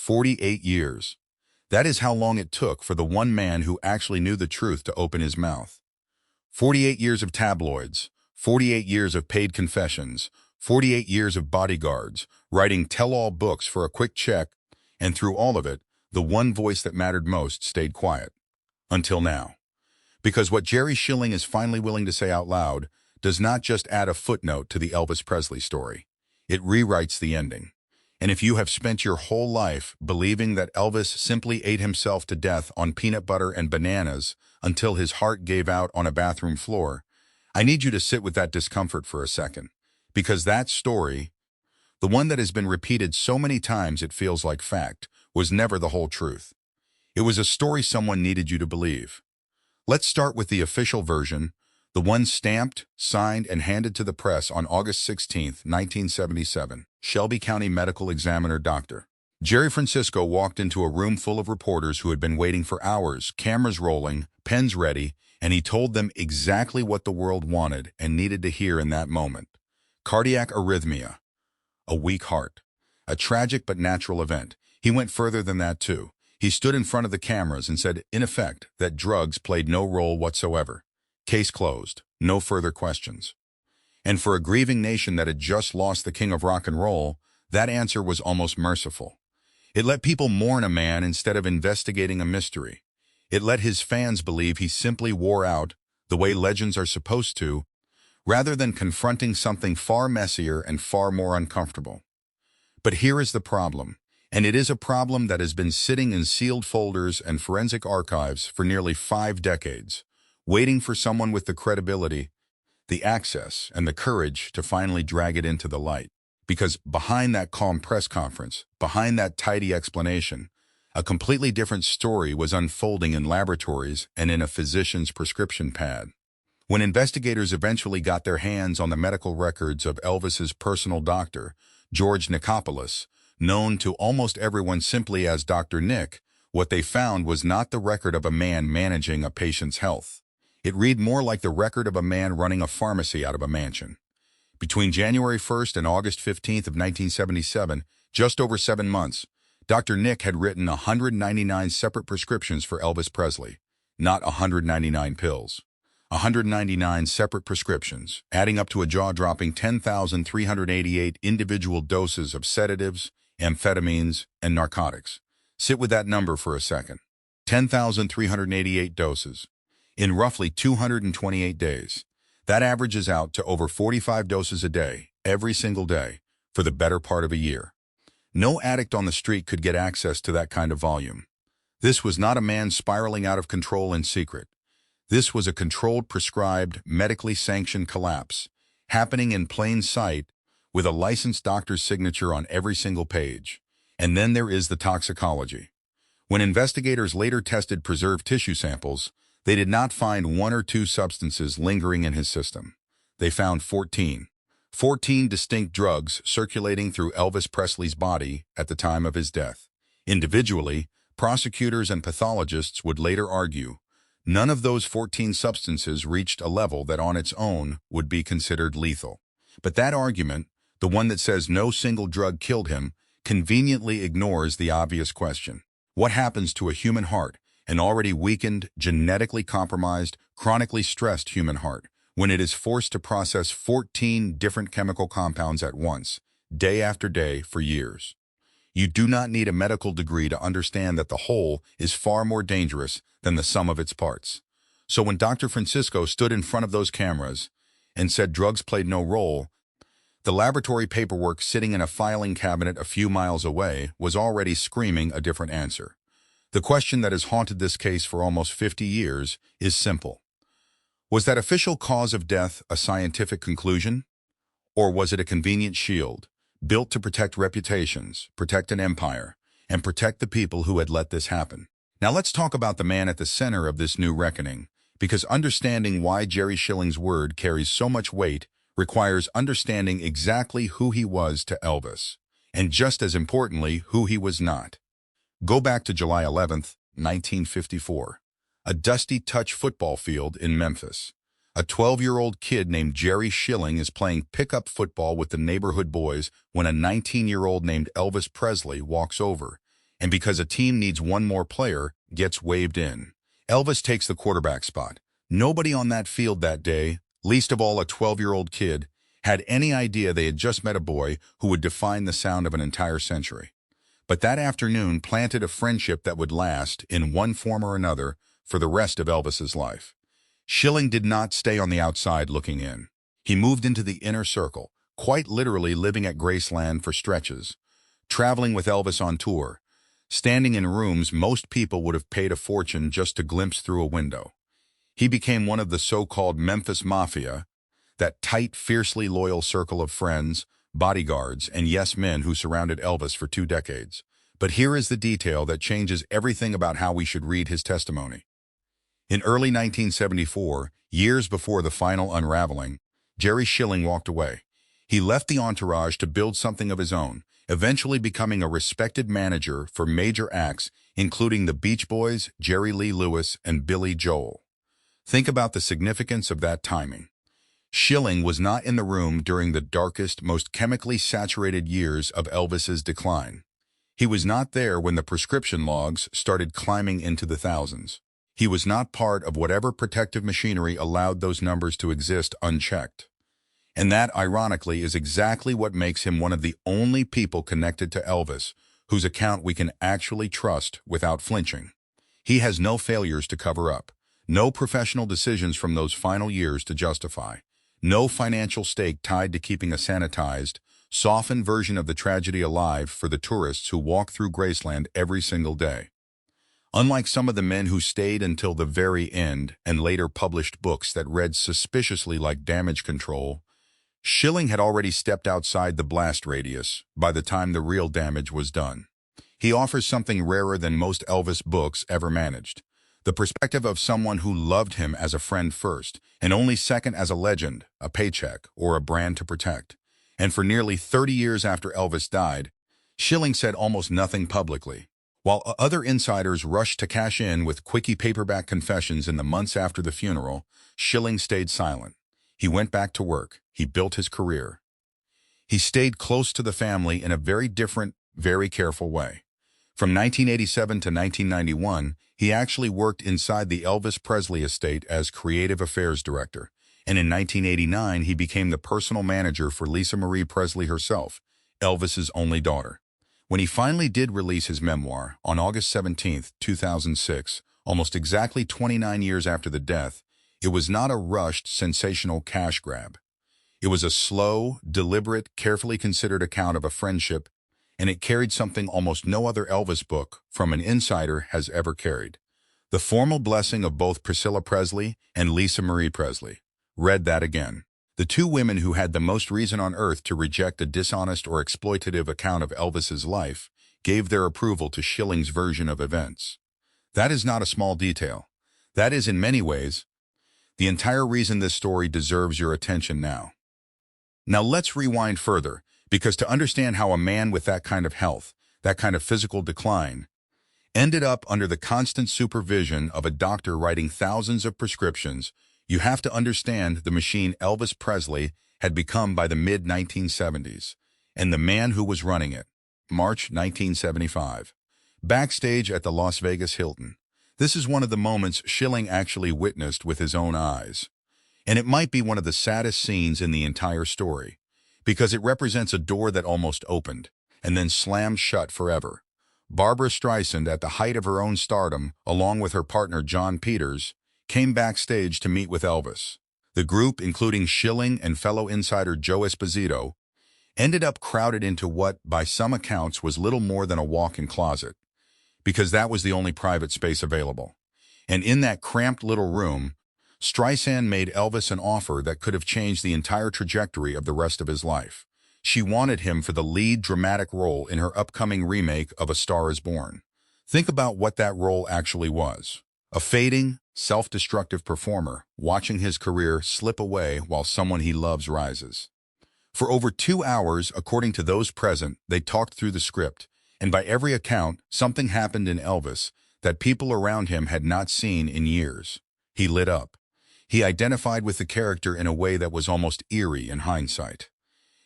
48 years. That is how long it took for the one man who actually knew the truth to open his mouth. 48 years of tabloids, 48 years of paid confessions, 48 years of bodyguards, writing tell-all books for a quick check, and through all of it, the one voice that mattered most stayed quiet. Until now. Because what Jerry Schilling is finally willing to say out loud does not just add a footnote to the Elvis Presley story. It rewrites the ending. And if you have spent your whole life believing that Elvis simply ate himself to death on peanut butter and bananas until his heart gave out on a bathroom floor, I need you to sit with that discomfort for a second. Because that story, the one that has been repeated so many times it feels like fact, was never the whole truth. It was a story someone needed you to believe. Let's start with the official version, the one stamped, signed, and handed to the press on August 16, 1977. Shelby County Medical Examiner Dr. Jerry Francisco walked into a room full of reporters who had been waiting for hours, cameras rolling, pens ready, and he told them exactly what the world wanted and needed to hear in that moment. Cardiac arrhythmia, a weak heart, a tragic but natural event. He went further than that too. He stood in front of the cameras and said, in effect, that drugs played no role whatsoever. Case closed. No further questions. And for a grieving nation that had just lost the king of rock and roll, that answer was almost merciful. It let people mourn a man instead of investigating a mystery. It let his fans believe he simply wore out, the way legends are supposed to, rather than confronting something far messier and far more uncomfortable. But here is the problem, and it is a problem that has been sitting in sealed folders and forensic archives for nearly 5 decades, waiting for someone with the credibility, the access, and the courage to finally drag it into the light. Because behind that calm press conference, behind that tidy explanation, a completely different story was unfolding in laboratories and in a physician's prescription pad. When investigators eventually got their hands on the medical records of Elvis's personal doctor, George Nicopolis, known to almost everyone simply as Dr. Nick, what they found was not the record of a man managing a patient's health. It read more like the record of a man running a pharmacy out of a mansion. Between January 1st and August 15th of 1977, just over 7 months, Dr. Nick had written 199 separate prescriptions for Elvis Presley, not 199 pills. 199 separate prescriptions, adding up to a jaw-dropping 10,388 individual doses of sedatives, amphetamines, and narcotics. Sit with that number for a second. 10,388 doses. In roughly 228 days. That averages out to over 45 doses a day, every single day, for the better part of a year. No addict on the street could get access to that kind of volume. This was not a man spiraling out of control in secret. This was a controlled, prescribed, medically sanctioned collapse, happening in plain sight with a licensed doctor's signature on every single page. And then there is the toxicology. When investigators later tested preserved tissue samples, they did not find 1 or 2 substances lingering in his system. They found 14 distinct drugs circulating through Elvis Presley's body at the time of his death. Individually, prosecutors and pathologists would later argue, none of those 14 substances reached a level that on its own would be considered lethal. But that argument, the one that says no single drug killed him, conveniently ignores the obvious question. What happens to a human heart, an already weakened, genetically compromised, chronically stressed human heart, when it is forced to process 14 different chemical compounds at once, day after day, for years? You do not need a medical degree to understand that the whole is far more dangerous than the sum of its parts. So when Dr. Francisco stood in front of those cameras and said drugs played no role, the laboratory paperwork sitting in a filing cabinet a few miles away was already screaming a different answer. The question that has haunted this case for almost 50 years is simple. Was that official cause of death a scientific conclusion? Or was it a convenient shield, built to protect reputations, protect an empire, and protect the people who had let this happen? Now let's talk about the man at the center of this new reckoning, because understanding why Jerry Schilling's word carries so much weight requires understanding exactly who he was to Elvis, and just as importantly, who he was not. Go back to July 11th, 1954, a dusty touch football field in Memphis. A 12-year-old kid named Jerry Schilling is playing pickup football with the neighborhood boys when a 19-year-old named Elvis Presley walks over And because a team needs one more player, gets waved in. Elvis takes the quarterback spot. Nobody on that field that day, least of all a 12-year-old kid, had any idea they had just met a boy who would define the sound of an entire century. But that afternoon planted a friendship that would last, in one form or another, for the rest of Elvis's life. Schilling did not stay on the outside looking in. He moved into the inner circle, quite literally living at Graceland for stretches, traveling with Elvis on tour, standing in rooms most people would have paid a fortune just to glimpse through a window. He became one of the so-called Memphis Mafia, that tight, fiercely loyal circle of friends, bodyguards, and yes-men who surrounded Elvis for 2 decades. But here is the detail that changes everything about how we should read his testimony. In early 1974, years before the final unraveling, Jerry Schilling walked away. He left the entourage to build something of his own, eventually becoming a respected manager for major acts, including the Beach Boys, Jerry Lee Lewis, and Billy Joel. Think about the significance of that timing. Schilling was not in the room during the darkest, most chemically saturated years of Elvis's decline. He was not there when the prescription logs started climbing into the thousands. He was not part of whatever protective machinery allowed those numbers to exist unchecked. And that, ironically, is exactly what makes him one of the only people connected to Elvis whose account we can actually trust without flinching. He has no failures to cover up, no professional decisions from those final years to justify, no financial stake tied to keeping a sanitized, softened version of the tragedy alive for the tourists who walk through Graceland every single day. Unlike some of the men who stayed until the very end and later published books that read suspiciously like Damage Control, Schilling had already stepped outside the blast radius by the time the real damage was done. He offers something rarer than most Elvis books ever managed: the perspective of someone who loved him as a friend first, and only second as a legend, a paycheck, or a brand to protect. And for nearly 30 years after Elvis died, Schilling said almost nothing publicly. While other insiders rushed to cash in with quickie paperback confessions in the months after the funeral, Schilling stayed silent. He went back to work. He built his career. He stayed close to the family in a very different, very careful way. From 1987 to 1991, he actually worked inside the Elvis Presley estate as creative affairs director. And in 1989, he became the personal manager for Lisa Marie Presley herself, Elvis's only daughter. When he finally did release his memoir on August 17, 2006, almost exactly 29 years after the death, it was not a rushed, sensational cash grab. It was a slow, deliberate, carefully considered account of a friendship, and it carried something almost no other Elvis book from an insider has ever carried: the formal blessing of both Priscilla Presley and Lisa Marie Presley. Read that again. The 2 women who had the most reason on earth to reject a dishonest or exploitative account of Elvis's life gave their approval to Schilling's version of events. That is not a small detail. That is, in many ways, the entire reason this story deserves your attention now. Now let's rewind further, because to understand how a man with that kind of health, that kind of physical decline, ended up under the constant supervision of a doctor writing thousands of prescriptions, you have to understand the machine Elvis Presley had become by the mid-1970s, and the man who was running it. March 1975. Backstage at the Las Vegas Hilton. This is one of the moments Schilling actually witnessed with his own eyes. And it might be one of the saddest scenes in the entire story, because it represents a door that almost opened, and then slammed shut forever. Barbra Streisand, at the height of her own stardom, along with her partner John Peters, came backstage to meet with Elvis. The group, including Schilling and fellow insider Joe Esposito, ended up crowded into what, by some accounts, was little more than a walk-in closet, because that was the only private space available. And in that cramped little room, Streisand made Elvis an offer that could have changed the entire trajectory of the rest of his life. She wanted him for the lead dramatic role in her upcoming remake of A Star Is Born. Think about what that role actually was: a fading, self-destructive performer watching his career slip away while someone he loves rises. For over 2 hours, according to those present, they talked through the script, and by every account, something happened in Elvis that people around him had not seen in years. He lit up. He identified with the character in a way that was almost eerie in hindsight.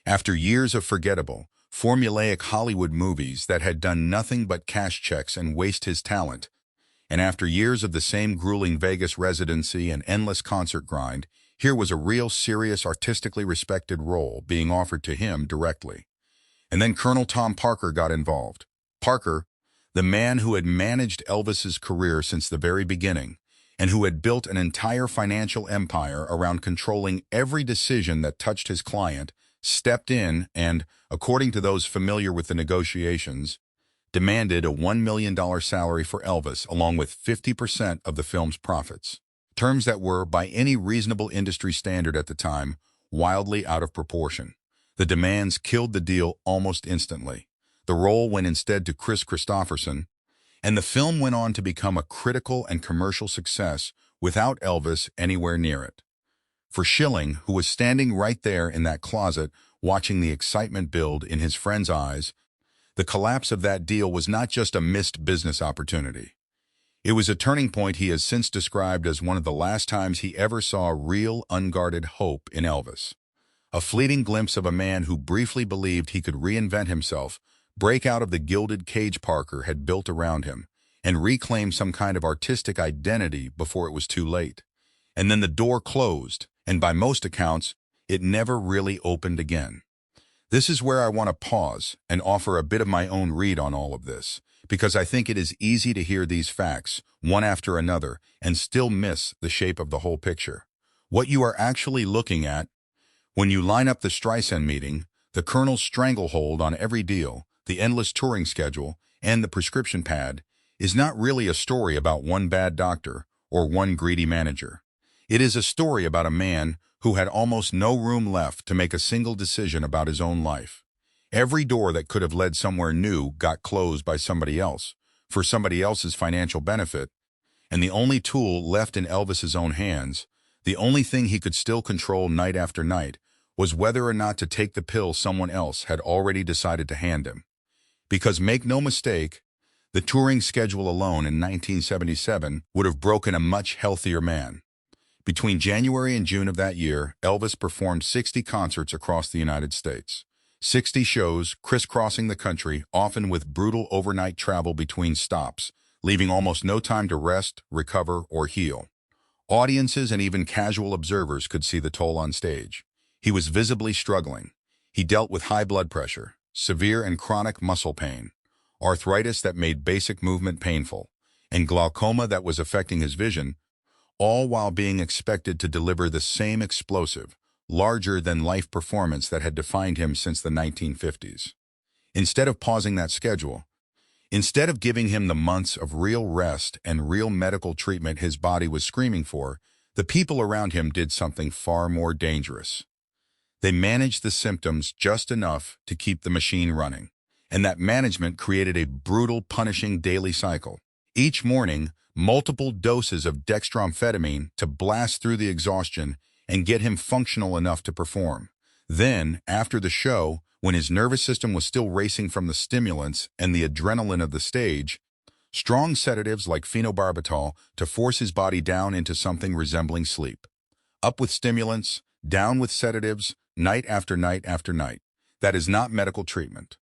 After years of forgettable, formulaic Hollywood movies that had done nothing but cash checks and waste his talent. And after years of the same grueling Vegas residency and endless concert grind, here was a real serious artistically respected role being offered to him directly. And then Colonel Tom Parker got involved. Parker, the man who had managed Elvis's career since the very beginning, and who had built an entire financial empire around controlling every decision that touched his client, stepped in and, according to those familiar with the negotiations, demanded a $1 million salary for Elvis along with 50% of the film's profits. Terms that were, by any reasonable industry standard at the time, wildly out of proportion. The demands killed the deal almost instantly. The role went instead to Chris Christopherson, and the film went on to become a critical and commercial success without Elvis anywhere near it. For Schilling, who was standing right there in that closet watching the excitement build in his friend's eyes, the collapse of that deal was not just a missed business opportunity. It was a turning point he has since described as one of the last times he ever saw real, unguarded hope in Elvis. A fleeting glimpse of a man who briefly believed he could reinvent himself, break out of the gilded cage Parker had built around him, and reclaim some kind of artistic identity before it was too late. And then the door closed, and by most accounts, it never really opened again. This is where I want to pause and offer a bit of my own read on all of this, because I think it is easy to hear these facts, one after another, and still miss the shape of the whole picture. What you are actually looking at, when you line up the Streisand meeting, the Colonel's stranglehold on every deal, the endless touring schedule, and the prescription pad, is not really a story about one bad doctor or one greedy manager. It is a story about a man who had almost no room left to make a single decision about his own life. Every door that could have led somewhere new got closed by somebody else, for somebody else's financial benefit, and the only tool left in Elvis's own hands, the only thing he could still control night after night, was whether or not to take the pill someone else had already decided to hand him. Because make no mistake, the touring schedule alone in 1977 would have broken a much healthier man. Between January and June of that year, Elvis performed 60 concerts across the United States. 60 shows crisscrossing the country, often with brutal overnight travel between stops, leaving almost no time to rest, recover, or heal. Audiences and even casual observers could see the toll on stage. He was visibly struggling. He dealt with high blood pressure, severe and chronic muscle pain, arthritis that made basic movement painful, and glaucoma that was affecting his vision, all while being expected to deliver the same explosive, larger-than-life performance that had defined him since the 1950s. Instead of pausing that schedule, instead of giving him the months of real rest and real medical treatment his body was screaming for, the people around him did something far more dangerous. They managed the symptoms just enough to keep the machine running, and that management created a brutal, punishing daily cycle. Each morning, multiple doses of dextroamphetamine to blast through the exhaustion and get him functional enough to perform. Then, after the show, when his nervous system was still racing from the stimulants and the adrenaline of the stage, strong sedatives like phenobarbital to force his body down into something resembling sleep. Up with stimulants, down with sedatives, night after night after night. That is not medical treatment.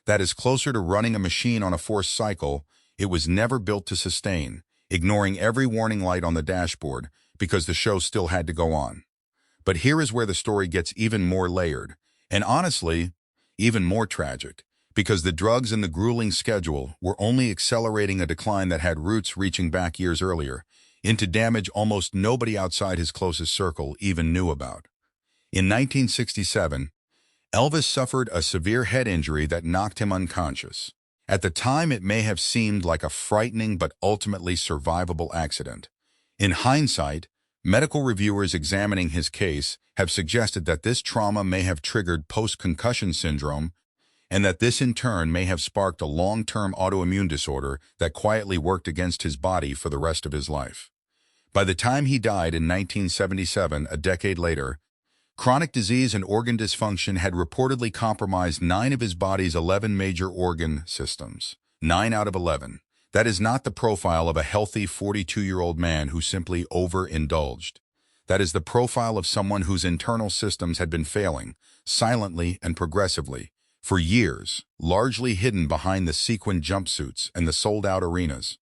That is closer to running a machine on a forced cycle it was never built to sustain, ignoring every warning light on the dashboard because the show still had to go on. But here is where the story gets even more layered, and honestly, even more tragic, because the drugs and the grueling schedule were only accelerating a decline that had roots reaching back years earlier, into damage almost nobody outside his closest circle even knew about. In 1967, Elvis suffered a severe head injury that knocked him unconscious. At the time, it may have seemed like a frightening but ultimately survivable accident. In hindsight, medical reviewers examining his case have suggested that this trauma may have triggered post-concussion syndrome and that this in turn may have sparked a long-term autoimmune disorder that quietly worked against his body for the rest of his life. By the time he died in 1977, a decade later, chronic disease and organ dysfunction had reportedly compromised 9 of his body's 11 major organ systems. 9 out of 11. That is not the profile of a healthy 42-year-old man who simply overindulged. That is the profile of someone whose internal systems had been failing, silently and progressively, for years, largely hidden behind the sequined jumpsuits and the sold-out arenas.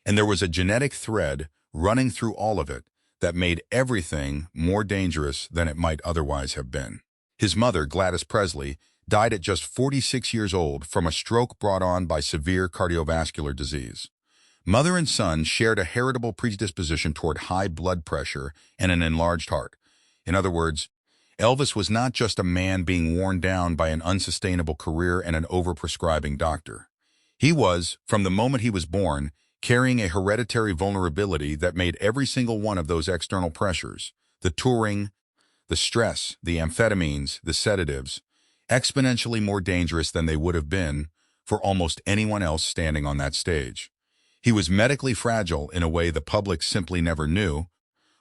And there was a genetic thread running through all of it that made everything more dangerous than it might otherwise have been. His mother, Gladys Presley, died at just 46 years old from a stroke brought on by severe cardiovascular disease. Mother and son shared a heritable predisposition toward high blood pressure and an enlarged heart. In other words, Elvis was not just a man being worn down by an unsustainable career and an overprescribing doctor. He was, from the moment he was born, carrying a hereditary vulnerability that made every single one of those external pressures, the touring, the stress, the amphetamines, the sedatives, exponentially more dangerous than they would have been for almost anyone else standing on that stage. He was medically fragile in a way the public simply never knew.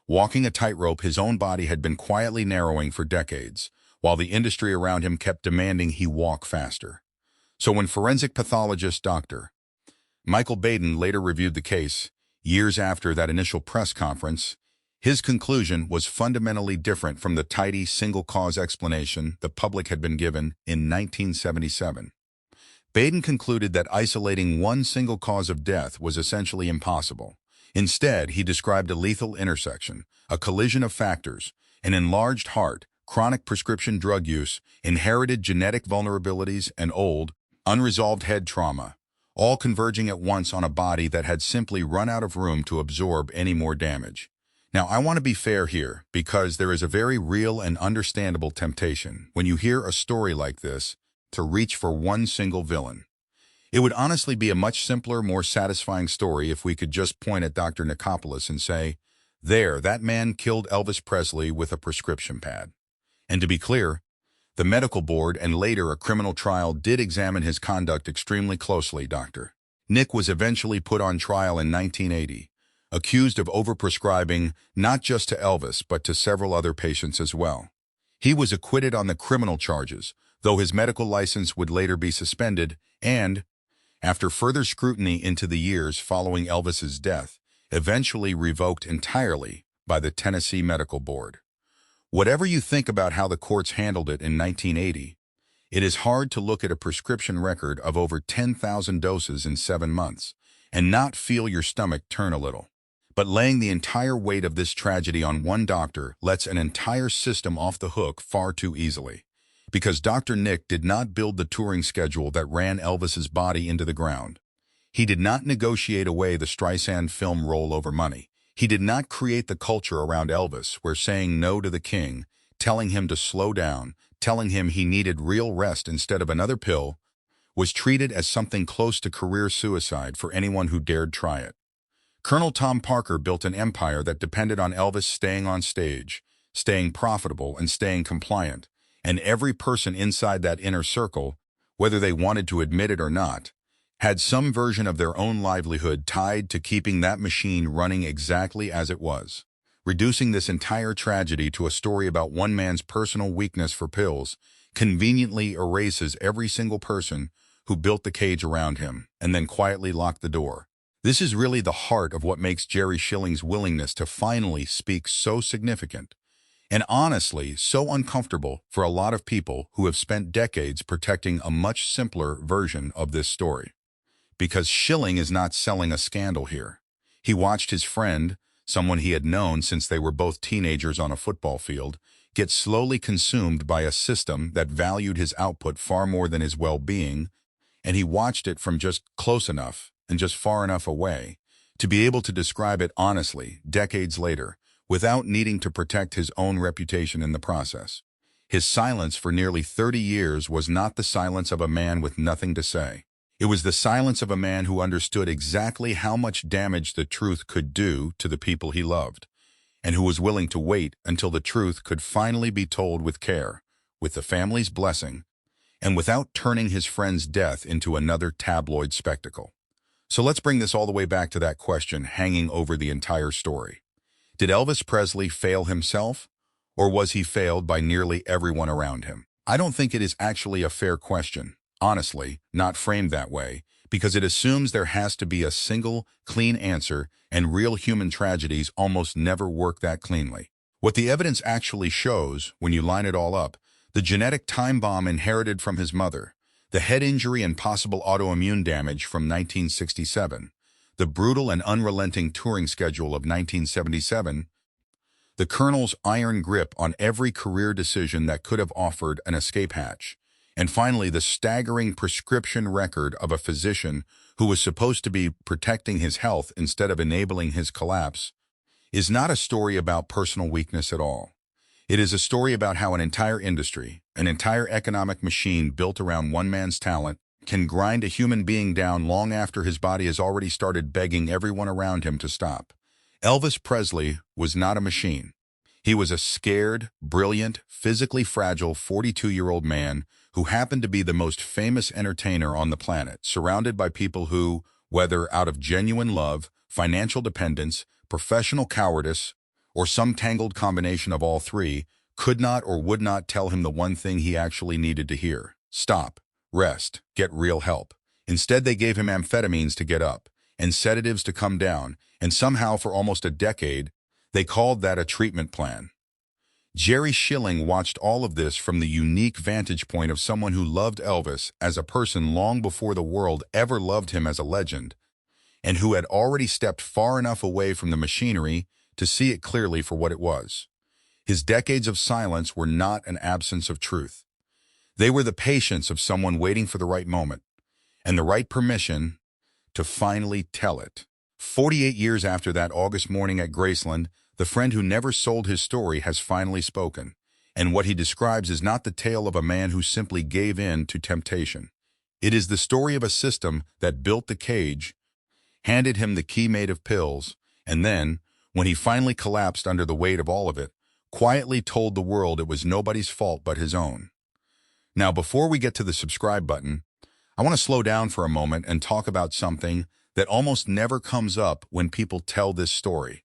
Walking a tightrope his own body had been quietly narrowing for decades, while the industry around him kept demanding he walk faster. So when forensic pathologist Dr. Michael Baden later reviewed the case, years after that initial press conference, his conclusion was fundamentally different from the tidy single-cause explanation the public had been given in 1977. Baden concluded that isolating one single cause of death was essentially impossible. Instead, he described a lethal intersection, a collision of factors, an enlarged heart, chronic prescription drug use, inherited genetic vulnerabilities, and old, unresolved head trauma, all converging at once on a body that had simply run out of room to absorb any more damage. Now, I want to be fair here, because there is a very real and understandable temptation, when you hear a story like this, to reach for one single villain. It would honestly be a much simpler, more satisfying story if we could just point at Dr. Nicopolis and say, there, that man killed Elvis Presley with a prescription pad. And to be clear, the medical board and later a criminal trial did examine his conduct extremely closely, Dr. Nick was eventually put on trial in 1980, accused of overprescribing not just to Elvis but to several other patients as well. He was acquitted on the criminal charges, though his medical license would later be suspended and, after further scrutiny into the years following Elvis's death, eventually revoked entirely by the Tennessee Medical Board. Whatever you think about how the courts handled it in 1980, it is hard to look at a prescription record of over 10,000 doses in 7 months and not feel your stomach turn a little. But laying the entire weight of this tragedy on one doctor lets an entire system off the hook far too easily. Because Dr. Nick did not build the touring schedule that ran Elvis's body into the ground. He did not negotiate away the Streisand film role over money. He did not create the culture around Elvis where saying no to the king, telling him to slow down, telling him he needed real rest instead of another pill, was treated as something close to career suicide for anyone who dared try it. Colonel Tom Parker built an empire that depended on Elvis staying on stage, staying profitable, and staying compliant. And every person inside that inner circle, whether they wanted to admit it or not, had some version of their own livelihood tied to keeping that machine running exactly as it was. Reducing this entire tragedy to a story about one man's personal weakness for pills conveniently erases every single person who built the cage around him and then quietly locked the door. This is really the heart of what makes Jerry Schilling's willingness to finally speak so significant. And honestly, so uncomfortable for a lot of people who have spent decades protecting a much simpler version of this story. Because Schilling is not selling a scandal here. He watched his friend, someone he had known since they were both teenagers on a football field, get slowly consumed by a system that valued his output far more than his well-being, and he watched it from just close enough and just far enough away to be able to describe it honestly decades later, without needing to protect his own reputation in the process. His silence for nearly 30 years was not the silence of a man with nothing to say. It was the silence of a man who understood exactly how much damage the truth could do to the people he loved, and who was willing to wait until the truth could finally be told with care, with the family's blessing, and without turning his friend's death into another tabloid spectacle. So let's bring this all the way back to that question hanging over the entire story. Did Elvis Presley fail himself, or was he failed by nearly everyone around him? I don't think it is actually a fair question, honestly, not framed that way, because it assumes there has to be a single, clean answer, and real human tragedies almost never work that cleanly. What the evidence actually shows, when you line it all up, The genetic time bomb inherited from his mother, the head injury and possible autoimmune damage from 1967, the brutal and unrelenting touring schedule of 1977, the Colonel's iron grip on every career decision that could have offered an escape hatch, and finally the staggering prescription record of a physician who was supposed to be protecting his health instead of enabling his collapse, is not a story about personal weakness at all. It is a story about how an entire industry, an entire economic machine built around one man's talent, can grind a human being down long after his body has already started begging everyone around him to stop. Elvis Presley was not a machine. He was a scared, brilliant, physically fragile 42-year-old man who happened to be the most famous entertainer on the planet, surrounded by people who, whether out of genuine love, financial dependence, professional cowardice, or some tangled combination of all three, could not or would not tell him the one thing he actually needed to hear. Stop, rest, get real help. Instead, they gave him amphetamines to get up, and sedatives to come down, and somehow for almost a decade, they called that a treatment plan. Jerry Schilling watched all of this from the unique vantage point of someone who loved Elvis as a person long before the world ever loved him as a legend, and who had already stepped far enough away from the machinery to see it clearly for what it was. His decades of silence were not an absence of truth. They were the patience of someone waiting for the right moment, and the right permission to finally tell it. 48 years after that August morning at Graceland, the friend who never sold his story has finally spoken, and what he describes is not the tale of a man who simply gave in to temptation. It is the story of a system that built the cage, handed him the key made of pills, and then, when he finally collapsed under the weight of all of it, quietly told the world it was nobody's fault but his own. Now, before we get to the subscribe button, I want to slow down for a moment and talk about something that almost never comes up when people tell this story.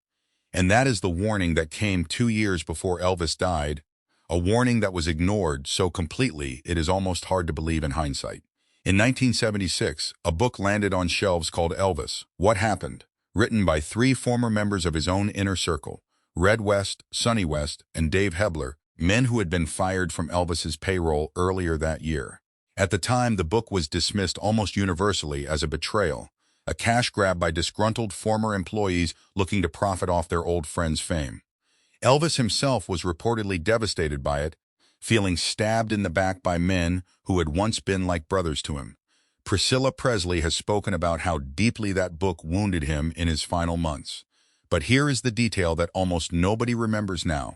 And that is the warning that came 2 years before Elvis died, a warning that was ignored so completely it is almost hard to believe in hindsight. In 1976, a book landed on shelves called Elvis, What Happened?, written by 3 former members of his own inner circle, Red West, Sonny West, and Dave Hebler, men who had been fired from Elvis's payroll earlier that year. At the time, the book was dismissed almost universally as a betrayal, a cash grab by disgruntled former employees looking to profit off their old friend's fame. Elvis himself was reportedly devastated by it, feeling stabbed in the back by men who had once been like brothers to him. Priscilla Presley has spoken about how deeply that book wounded him in his final months. But here is the detail that almost nobody remembers now,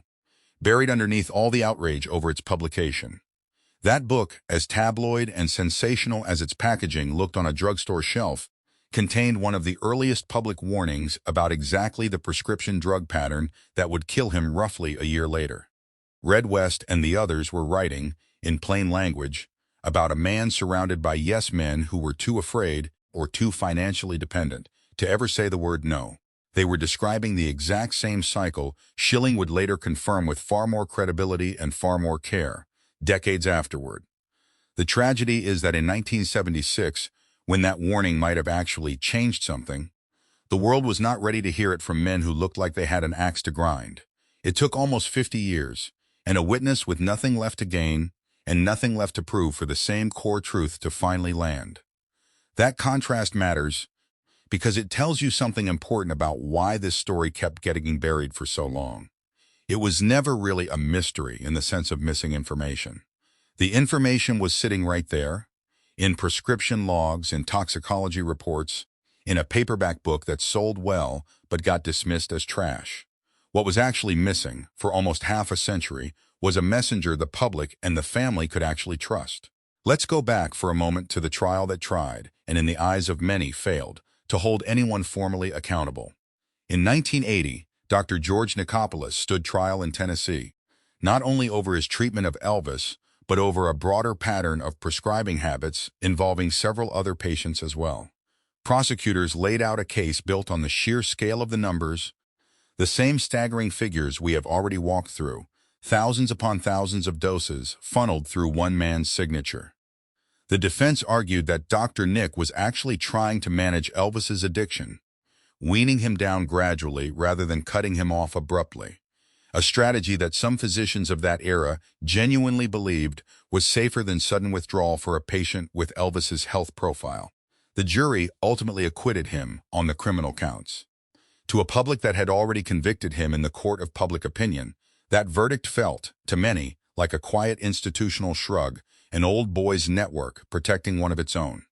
buried underneath all the outrage over its publication. That book, as tabloid and sensational as its packaging looked on a drugstore shelf, contained one of the earliest public warnings about exactly the prescription drug pattern that would kill him roughly a year later. Red West and the others were writing, in plain language, about a man surrounded by yes-men who were too afraid or too financially dependent to ever say the word no. They were describing the exact same cycle Schilling would later confirm with far more credibility and far more care, decades afterward. The tragedy is that in 1976, when that warning might have actually changed something, the world was not ready to hear it from men who looked like they had an axe to grind. It took almost 50 years, and a witness with nothing left to gain and nothing left to prove for the same core truth to finally land. That contrast matters because it tells you something important about why this story kept getting buried for so long. It was never really a mystery in the sense of missing information. The information was sitting right there, in prescription logs, in toxicology reports, in a paperback book that sold well but got dismissed as trash. What was actually missing, for almost half a century, was a messenger the public and the family could actually trust. Let's go back for a moment to the trial that tried, and in the eyes of many failed, to hold anyone formally accountable. In 1980, Dr. George Nicopolis stood trial in Tennessee, not only over his treatment of Elvis, but over a broader pattern of prescribing habits involving several other patients as well. Prosecutors laid out a case built on the sheer scale of the numbers, the same staggering figures we have already walked through, thousands upon thousands of doses funneled through one man's signature. The defense argued that Dr. Nick was actually trying to manage Elvis's addiction, weaning him down gradually rather than cutting him off abruptly. a strategy that some physicians of that era genuinely believed was safer than sudden withdrawal for a patient with Elvis's health profile. The jury ultimately acquitted him on the criminal counts. To a public that had already convicted him in the court of public opinion, that verdict felt, to many, like a quiet institutional shrug, an old boys network protecting one of its own.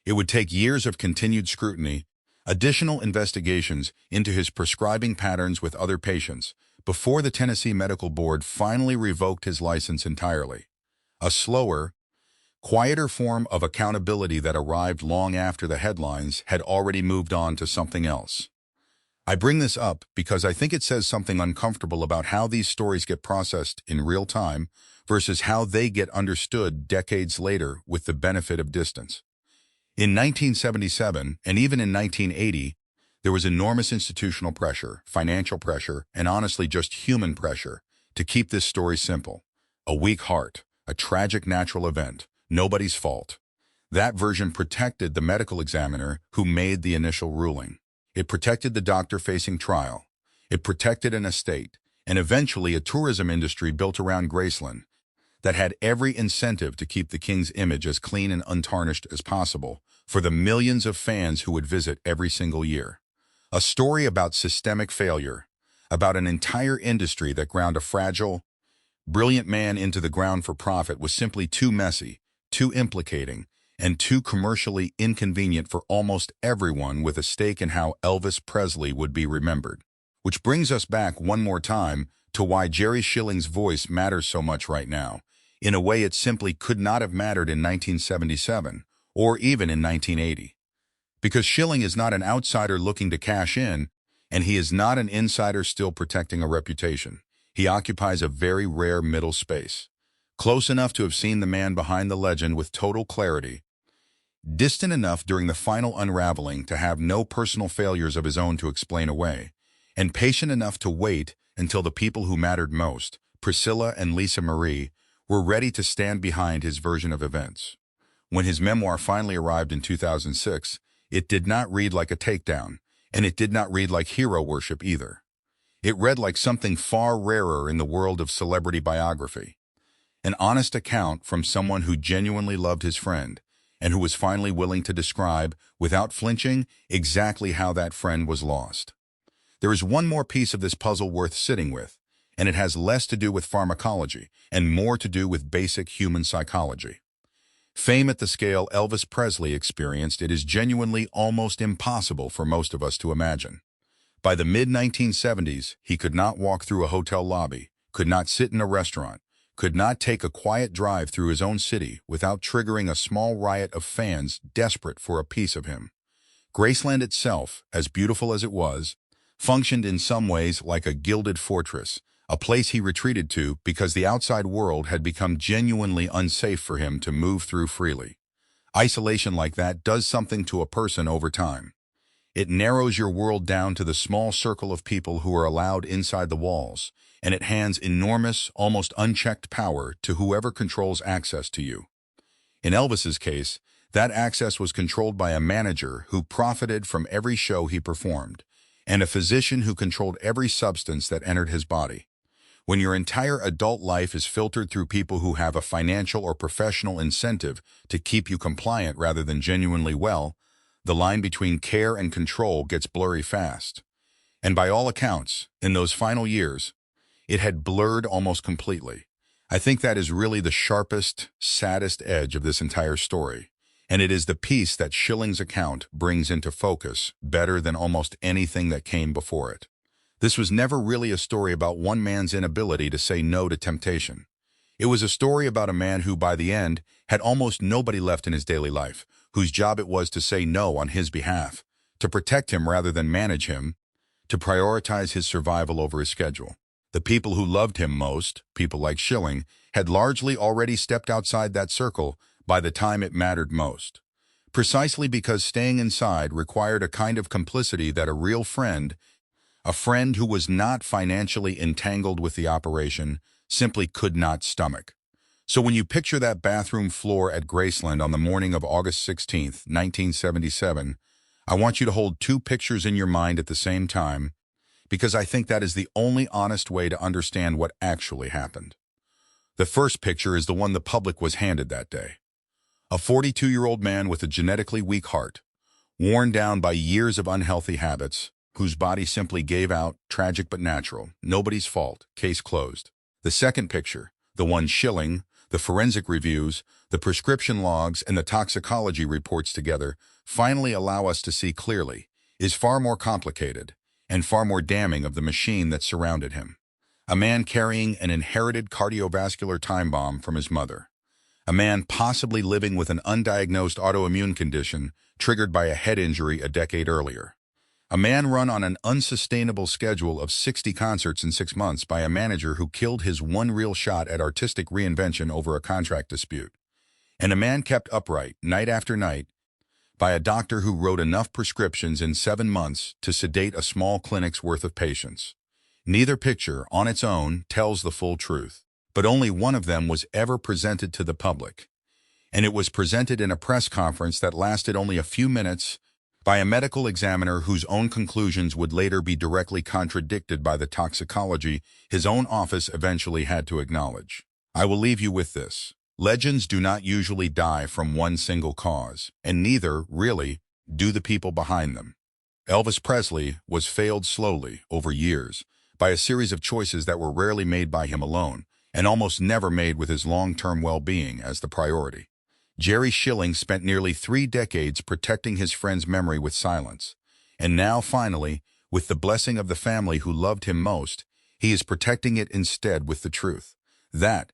It would take years of continued scrutiny, additional investigations into his prescribing patterns with other patients, before the Tennessee Medical Board finally revoked his license entirely. A slower, quieter form of accountability that arrived long after the headlines had already moved on to something else. I bring this up because I think it says something uncomfortable about how these stories get processed in real time versus how they get understood decades later with the benefit of distance. In 1977, and even in 1980, there was enormous institutional pressure, financial pressure, and honestly just human pressure to keep this story simple. A weak heart, a tragic natural event, nobody's fault. That version protected the medical examiner who made the initial ruling. It protected the doctor facing trial. It protected an estate, and eventually a tourism industry built around Graceland that had every incentive to keep the king's image as clean and untarnished as possible for the millions of fans who would visit every single year. A story about systemic failure, about an entire industry that ground a fragile, brilliant man into the ground for profit was simply too messy, too implicating, and too commercially inconvenient for almost everyone with a stake in how Elvis Presley would be remembered. Which brings us back one more time to why Jerry Schilling's voice matters so much right now, in a way it simply could not have mattered in 1977, or even in 1980. Because Schilling is not an outsider looking to cash in, and he is not an insider still protecting a reputation. He occupies a very rare middle space, close enough to have seen the man behind the legend with total clarity, distant enough during the final unraveling to have no personal failures of his own to explain away, and patient enough to wait until the people who mattered most, Priscilla and Lisa Marie, were ready to stand behind his version of events. When his memoir finally arrived in 2006, it did not read like a takedown, and it did not read like hero worship either. It read like something far rarer in the world of celebrity biography. An honest account from someone who genuinely loved his friend, and who was finally willing to describe, without flinching, exactly how that friend was lost. There is one more piece of this puzzle worth sitting with, and it has less to do with pharmacology and more to do with basic human psychology. Fame at the scale Elvis Presley experienced, it is genuinely almost impossible for most of us to imagine. By the mid-1970s, he could not walk through a hotel lobby, could not sit in a restaurant, could not take a quiet drive through his own city without triggering a small riot of fans desperate for a piece of him. Graceland itself, as beautiful as it was, functioned in some ways like a gilded fortress, a place he retreated to because the outside world had become genuinely unsafe for him to move through freely. Isolation like that does something to a person over time. It narrows your world down to the small circle of people who are allowed inside the walls, and it hands enormous, almost unchecked power to whoever controls access to you. In Elvis's case, that access was controlled by a manager who profited from every show he performed, and a physician who controlled every substance that entered his body. When your entire adult life is filtered through people who have a financial or professional incentive to keep you compliant rather than genuinely well, the line between care and control gets blurry fast. And by all accounts, in those final years, it had blurred almost completely. I think that is really the sharpest, saddest edge of this entire story, and it is the piece that Schilling's account brings into focus better than almost anything that came before it. This was never really a story about one man's inability to say no to temptation. It was a story about a man who, by the end, had almost nobody left in his daily life, whose job it was to say no on his behalf, to protect him rather than manage him, to prioritize his survival over his schedule. The people who loved him most, people like Schilling, had largely already stepped outside that circle by the time it mattered most. Precisely because staying inside required a kind of complicity that a real friend, a friend who was not financially entangled with the operation, simply could not stomach. So when you picture that bathroom floor at Graceland on the morning of August 16, 1977, I want you to hold two pictures in your mind at the same time, because I think that is the only honest way to understand what actually happened. The first picture is the one the public was handed that day. A 42-year-old man with a genetically weak heart, worn down by years of unhealthy habits, whose body simply gave out, tragic but natural, nobody's fault, case closed. The second picture, the one Schilling, the forensic reviews, the prescription logs, and the toxicology reports together finally allow us to see clearly, is far more complicated and far more damning of the machine that surrounded him. A man carrying an inherited cardiovascular time bomb from his mother. A man possibly living with an undiagnosed autoimmune condition triggered by a head injury a decade earlier. A man run on an unsustainable schedule of 60 concerts in 6 months by a manager who killed his one real shot at artistic reinvention over a contract dispute. And a man kept upright, night after night, by a doctor who wrote enough prescriptions in 7 months to sedate a small clinic's worth of patients. Neither picture, on its own, tells the full truth, but only one of them was ever presented to the public. And it was presented in a press conference that lasted only a few minutes by a medical examiner whose own conclusions would later be directly contradicted by the toxicology his own office eventually had to acknowledge. I will leave you with this. Legends do not usually die from one single cause, and neither, really, do the people behind them. Elvis Presley was failed slowly, over years, by a series of choices that were rarely made by him alone, and almost never made with his long-term well-being as the priority. Jerry Schilling spent nearly 3 decades protecting his friend's memory with silence, and now, finally, with the blessing of the family who loved him most, he is protecting it instead with the truth. That,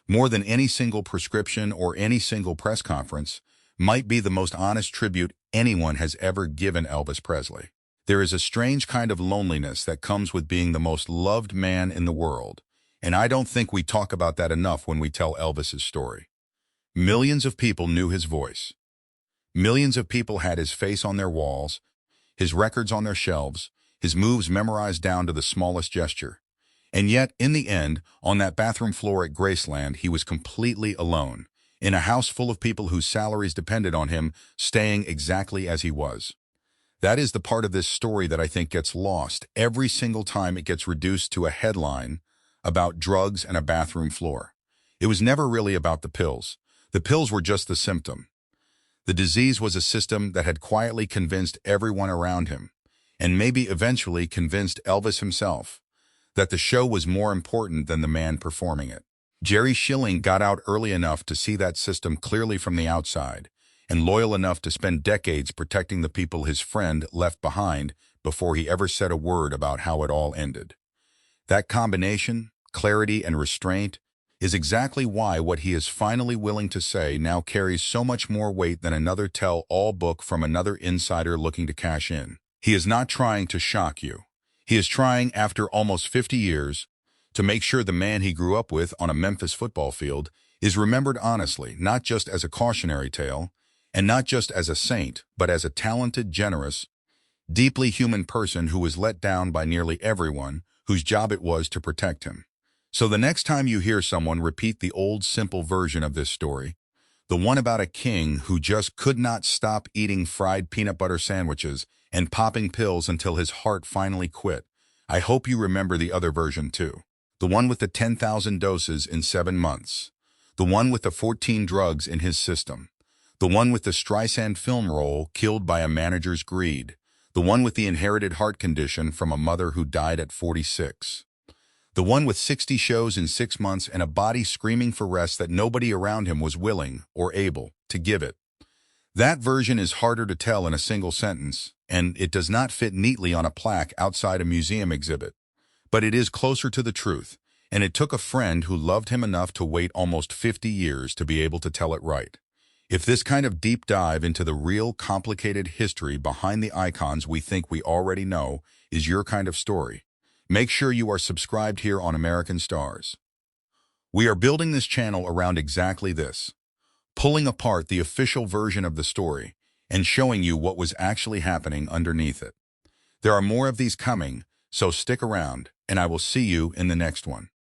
more than any single prescription or any single press conference, might be the most honest tribute anyone has ever given Elvis Presley. There is a strange kind of loneliness that comes with being the most loved man in the world, and I don't think we talk about that enough when we tell Elvis's story. Millions of people knew his voice. Millions of people had his face on their walls, his records on their shelves, his moves memorized down to the smallest gesture. And yet, in the end, on that bathroom floor at Graceland, he was completely alone, in a house full of people whose salaries depended on him staying exactly as he was. That is the part of this story that I think gets lost every single time it gets reduced to a headline about drugs and a bathroom floor. It was never really about the pills. The pills were just the symptom. The disease was a system that had quietly convinced everyone around him, and maybe eventually convinced Elvis himself, that the show was more important than the man performing it. Jerry Schilling got out early enough to see that system clearly from the outside, and loyal enough to spend decades protecting the people his friend left behind before he ever said a word about how it all ended. That combination, clarity and restraint, is exactly why what he is finally willing to say now carries so much more weight than another tell-all book from another insider looking to cash in. He is not trying to shock you. He is trying, after almost 50 years, to make sure the man he grew up with on a Memphis football field is remembered honestly, not just as a cautionary tale, and not just as a saint, but as a talented, generous, deeply human person who was let down by nearly everyone whose job it was to protect him. So the next time you hear someone repeat the old simple version of this story, the one about a king who just could not stop eating fried peanut butter sandwiches and popping pills until his heart finally quit, I hope you remember the other version too. The one with the 10,000 doses in 7 months. The one with the 14 drugs in his system. The one with the Streisand film role killed by a manager's greed. The one with the inherited heart condition from a mother who died at 46. The one with 60 shows in 6 months and a body screaming for rest that nobody around him was willing or able to give it. That version is harder to tell in a single sentence, and it does not fit neatly on a plaque outside a museum exhibit. But it is closer to the truth, and it took a friend who loved him enough to wait almost 50 years to be able to tell it right. If this kind of deep dive into the real complicated history behind the icons we think we already know is your kind of story, make sure you are subscribed here on American Stars. We are building this channel around exactly this, pulling apart the official version of the story and showing you what was actually happening underneath it. There are more of these coming, so stick around, and I will see you in the next one.